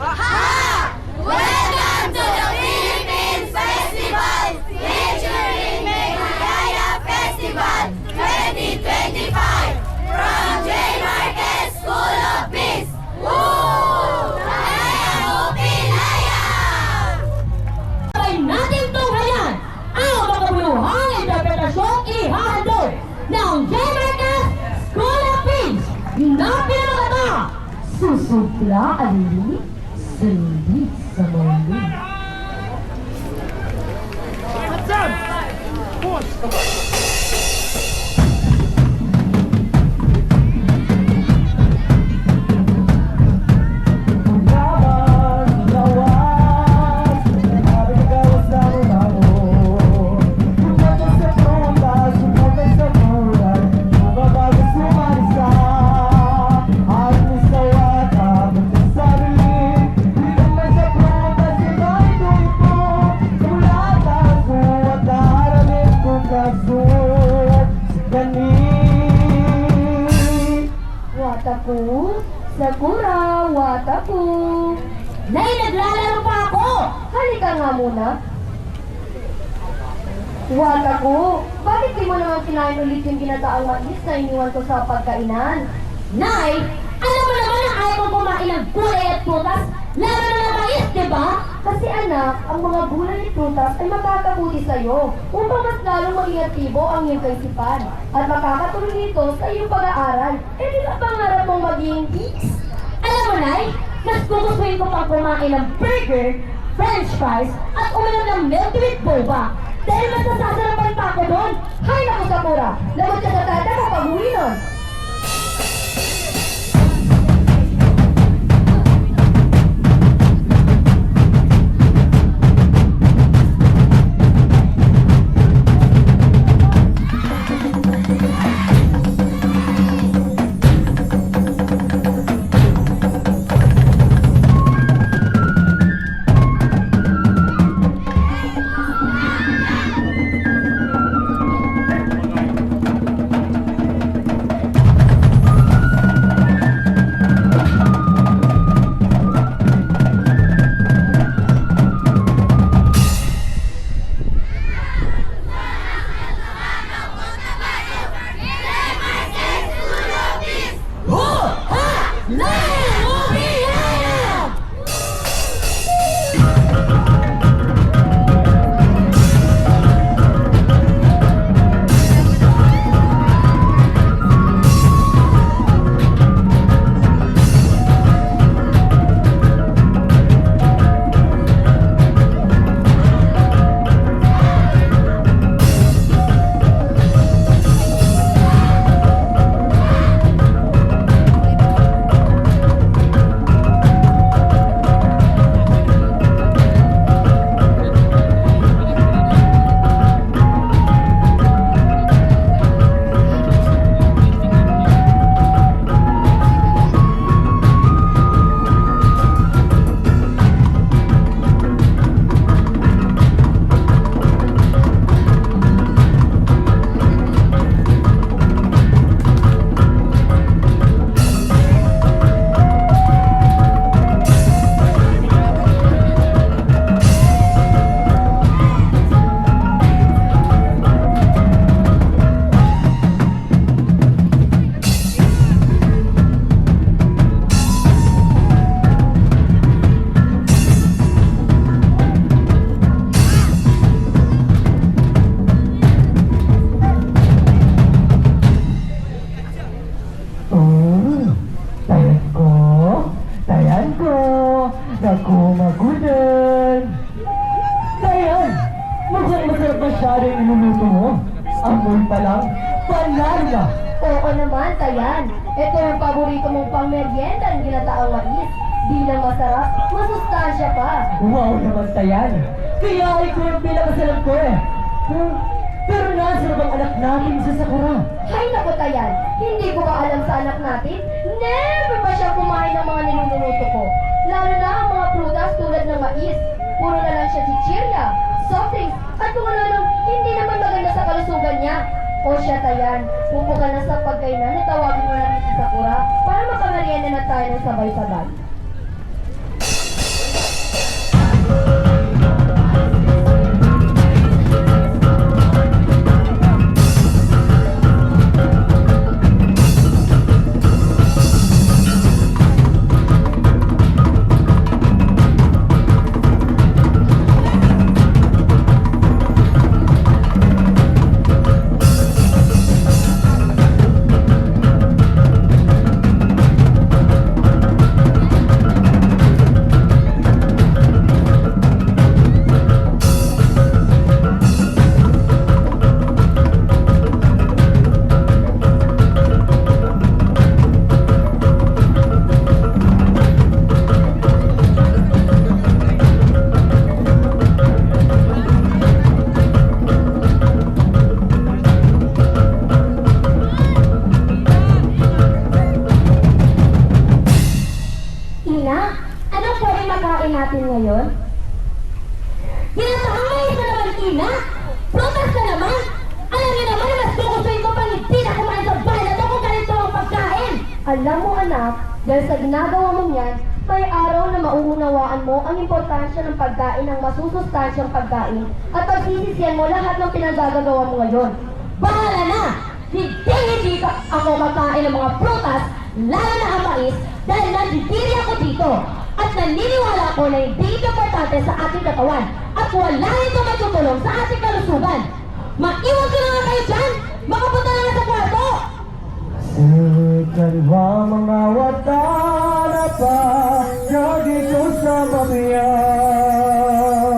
Ha! Welcome to the Philippine Festival featuring Meguyaya Festival 2025 from J. Marquez School of Peace. Woo! Sabay natin tunghayan ang makabuluhang interpretasyong ihahandog ng J. Marquez School of Peace na pinamagata susupla alili sindi sa muli. Sakura, wataku. Nay, naglalaro pa ako! Halika nga muna. Wataku, bakit di mo naman kinain ulit yung ginataang mais na iniwan ko sa pagkainan? Nay, alam mo naman na ayaw ko kumain ng gulay at prutas, lalo na ng mais, di ba? Kasi anak, ang mga gulay at prutas ay makakabuti sa'yo upang mas lalong maging aktibo ang iyong kaisipan at makakatulong ito sa iyong pag-aaral. Eh di ba pangarap mong maging geeks? Alam mo, Nay, mas gugustuhin ko pang kumain ng burger, french fries, at uminom ng milk with boba. Dahil mas nasasarapan pa ako doon. Hay naku, Sakura! Lagot ka sa tata mo pag-uwi nun! Amoy pa lang, panalo na. Oo naman, Tayan. Ito yung paborito mong pang-merienda ang ginataang mais. Di lang masarap, masustansya pa. Wow naman, Tayan. Kaya ikaw yung pinakasalam ko eh. Pero nasa na bang anak natin sa Sakura? Hay naku, Tayan. Hindi ko ba alam sa anak natin? Never pa siya kumain ng mga niluluto ko. Lalo na ang mga prutas tulad ng mais. Puro na lang siya chichirya, soft drinks, at kung ano hindi naman maganda sa kalusugan niya. O siya, Tayan, pupo ka na sa pagkainan na tawagin mo natin si Sakura para makamerienda na tayo ng sabay-sabay. pagkain natin ngayon? Ginatangay sa naman, Ina! Prutas na naman! Alam niyo naman na mas gugustuhin ko pang hindi na kumain sa bahay na to kung ganito ang pagkain! Alam mo anak, dahil sa ginagawa mong yan, may araw na mauunawaan mo ang importansya ng pagkain ng masusustansyang pagkain at pagsisisihan mo lahat ng pinagagagawa mo ngayon. Bahala na! Hindi ako makain ng mga prutas, lalo na ang mais, dahil nanditiri ako dito. At naniniwala ko na hindi ito importante sa ating katawan at wala ito matutulong sa ating kalusugan. Maiwan ko na nga kayo dyan! Makapunta na nga sa kwarto! Sikan ba mga wata na pa dito sa babiyaw?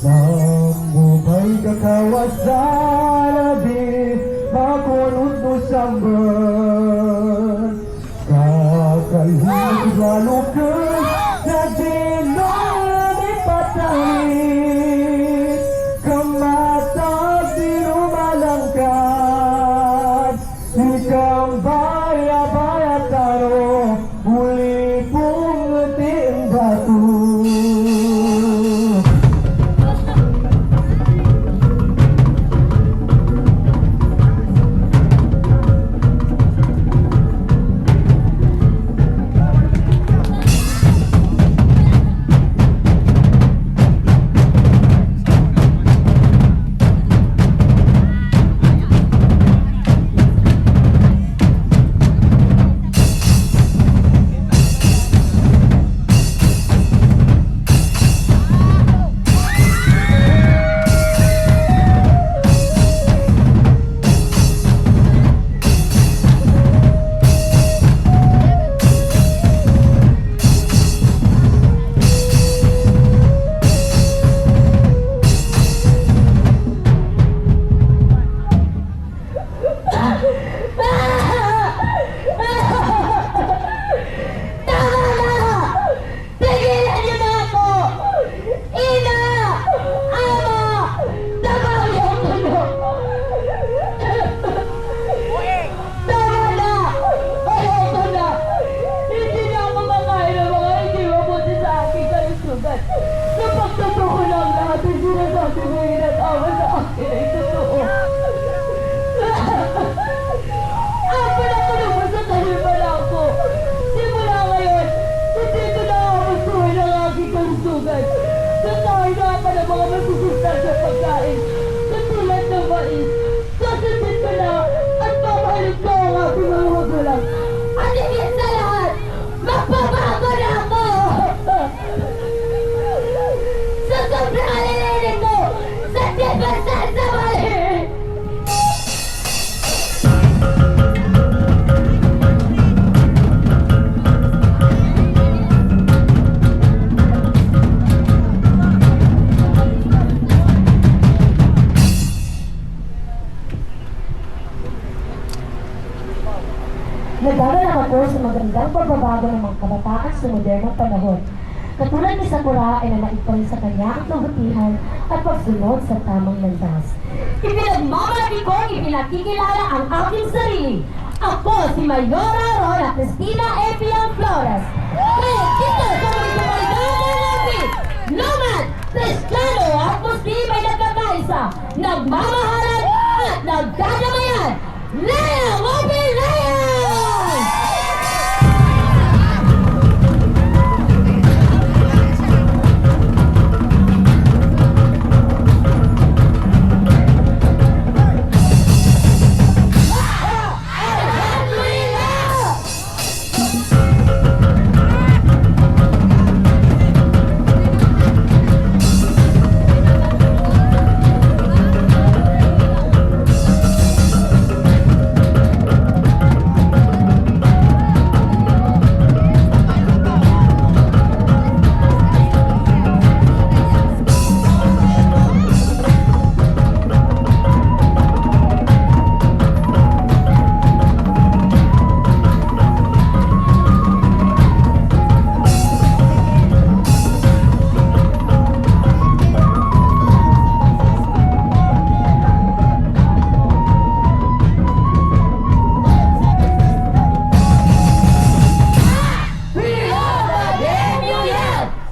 Mamumay kakawasan di makunod mo samban. Kakalhig walukas na dinami patalit. Kamatag dinumalangkad. Ikang baya-baya taro, muli pumati ang batu. Nagdadala ako sa magandang pagbabago ng mga kabataan sa modernong panahon. Katulad ni Sakura ay nanaig pa rin sa kanya ang kabutihan at pagsunod sa tamang landas. Ipinagmamalaki ko, ipinakikilala ang aking sarili. Ako si Mayora Rona Cristina Epian Flores. Kaya dito sa Maguindanao del Norte, Lumad, Kristiyano at Muslim ay nagkakaisa, nagmamahalan at nagdadamayan. Lea! Open Lea!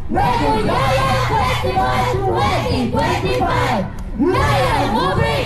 Meguyaya Festival 2025! Ngayong movie,